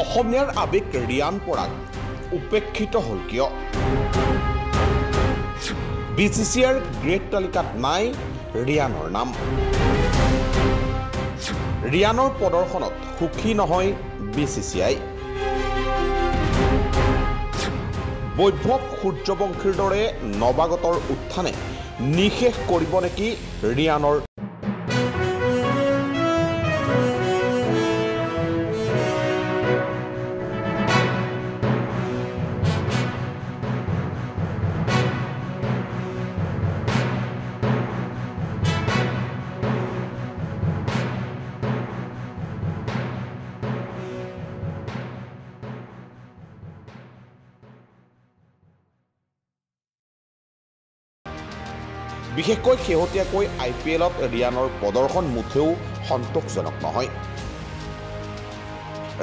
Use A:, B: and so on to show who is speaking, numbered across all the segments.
A: অসমীয়াৰ আবেগ ৰিয়ান পৰাগ উপেক্ষিত হ'ল কিয়? BCCIৰ গ্ৰেড তালিকাত নাই ৰিয়ানৰ নাম। ৰিয়ানৰ প্ৰদৰ্শনত সুখী নহয় BCCI। বৈভৱ সূৰ্যবংশীৰ দৰে নৱাগতৰ উত্থানে নিশেষ কৰিব নেকি ৰিয়ানৰ? বিশেষকৈ শেহতীয়াকৈ IPLত ৰিয়ানৰ প্ৰদৰ্শন মুঠেও সন্তোষজনক নহয়।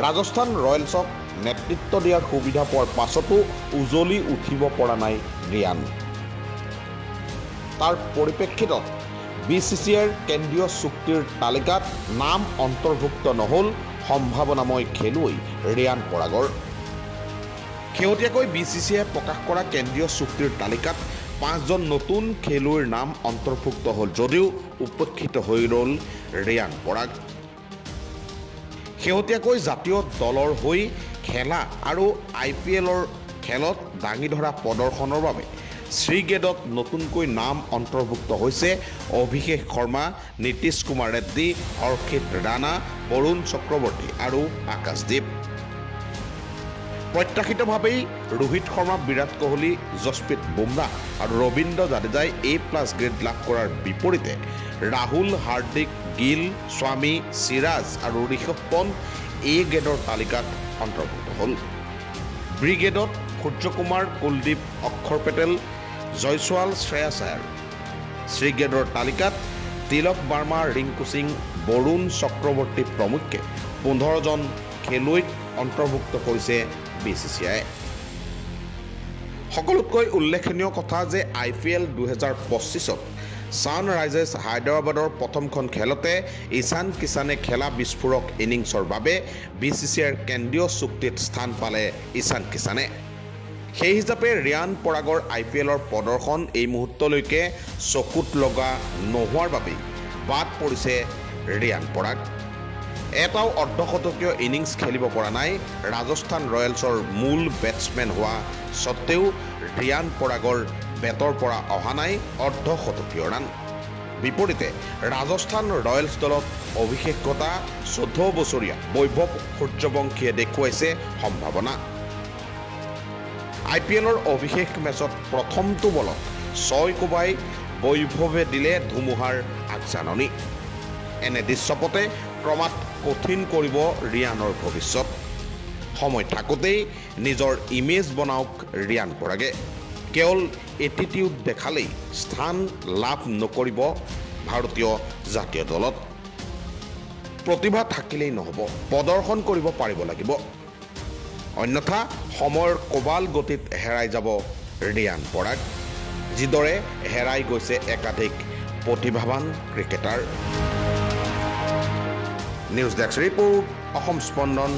A: ৰাজস্থান ৰয়েলছক নেতৃত্ব দিয়াৰ সুবিধা পোৱাৰ পাছতো উজলি উঠিব পৰা নাই ৰিয়ান। তাৰ পৰিপ্ৰেক্ষিতত BCCIৰ কেন্দ্ৰীয় চুক্তিৰ তালিকাত নাম অন্তৰ্ভুক্ত নহ'ল সম্ভাৱনাময় খেলুৱৈ ৰিয়ান পৰাগৰ। শেহতীয়াকৈ BCCIয়ে প্ৰকাশ কৰা কেন্দ্ৰীয় চুক্তিৰ তালিকাত 5জন নতুন খেলুৱৈৰ নাম অন্তৰ্ভুক্ত হ'ল যদিও উপেক্ষিত হৈ ৰ'ল ৰিয়ান পৰাগ। শেহতীয়াকৈ জাতীয় দলৰ হৈ খেলা আৰু IPLৰ খেলত দাঙি ধৰা প্ৰদৰ্শনৰ বাবে শ্ৰীগেডত নতুনকৈ নাম অন্তৰ্ভুক্ত হৈছে অভিষেক শৰ্মা, নীতিশ কুমাৰ ৰেড্ডী, হৰ্ষিত ৰাণা, বৰুণ চক্ৰৱৰ্তী আৰু আকাশদ্বীপ। প্ৰত্যাশিতভাৱেই ৰোহিত শৰ্মা, বিৰাট কোহলি, যশপ্ৰীত বুমৰাহ আৰু ৰবীন্দ্ৰ জাদেজাই A+ গ্ৰেড লাভ কৰাৰ বিপৰীতে ৰাহুল, হাৰ্দিক, গিল, স্বামী, চিৰাজ আৰু ঋষভ পন্থ A গ্ৰেডৰ তালিকাত অন্তৰ্ভুক্ত হ'ল। ব্ৰিগেডত সূৰ্যকুমাৰ, কুলদীপ, অক্ষৰ পেটেল, জয়ছোৱাল, শ্ৰেয়াছ আয়াৰ। শ্ৰীগেডৰ তালিকাত তিলক বাৰ্মা, ৰিংকু সিং, বৰুণ চক্ৰৱৰ্তী প্ৰমুখ্যে 15জন খেলুৱৈক অন্তৰ্ভুক্ত কৰিছে BCCI। সকলোতকৈ উল্লেখনীয় কথা যে IPL 2025ত ছানৰাইজাৰ্ছ হায়দৰাবাদৰ প্ৰথমখন খেলতে ঈশান কিষাণে খেলা বিস্ফোৰক ইনিংছৰ বাবে BCCIৰ কেন্দ্ৰীয় চুক্তিত স্থান পালে ঈশান কিষাণে। সেই হিচাপে ৰিয়ান পৰাগৰ IPLৰ প্ৰদৰ্শন এই মুহূৰ্তলৈকে চকুত লগা নোহোৱাৰ বাবেই বাদ পৰিছে ৰিয়ান পৰাগ। এটাও অৰ্ধশতকীয় ইনিংছ খেলিব পৰা নাই ৰাজস্থান ৰয়েলছৰ মূল বেটছমেন হোৱা স্বত্তেও ৰিয়ান পৰাগৰ বেটৰ পৰা অহা নাই অৰ্ধশতকীয় ৰান। বিপৰীতে ৰাজস্থান ৰয়েলছ দলত অভিষেকতা 14 বছৰীয়া বৈভৱ সূৰ্যবংশীয়ে দেখুৱাইছে সম্ভাৱনা। IPLৰ অভিষেক মেচত প্ৰথমটো বলত 6 কোবাই বৈভৱে দিলে ধুমুহাৰ আগজাননী। এনে দৃশ্যপটে ক্ৰমাৎ কঠিন কৰিব ৰিয়ানৰ ভৱিষ্যত। সময় থাকোঁতেই নিজৰ ইমেজ বনাওক ৰিয়ান পৰাগে। কেৱল এটিটিউড দেখালেই স্থান লাভ নকৰিব ভাৰতীয় জাতীয় দলত। প্ৰতিভা থাকিলেই নহ'ব, প্ৰদৰ্শন কৰিব পাৰিব লাগিব। অন্যথা সময়ৰ কোবাল গতিত হেৰাই যাব ৰিয়ান পৰাগ, যিদৰে হেৰাই গৈছে একাধিক প্ৰতিভাৱান cricketer. News desk report, Assam স্পন্দন।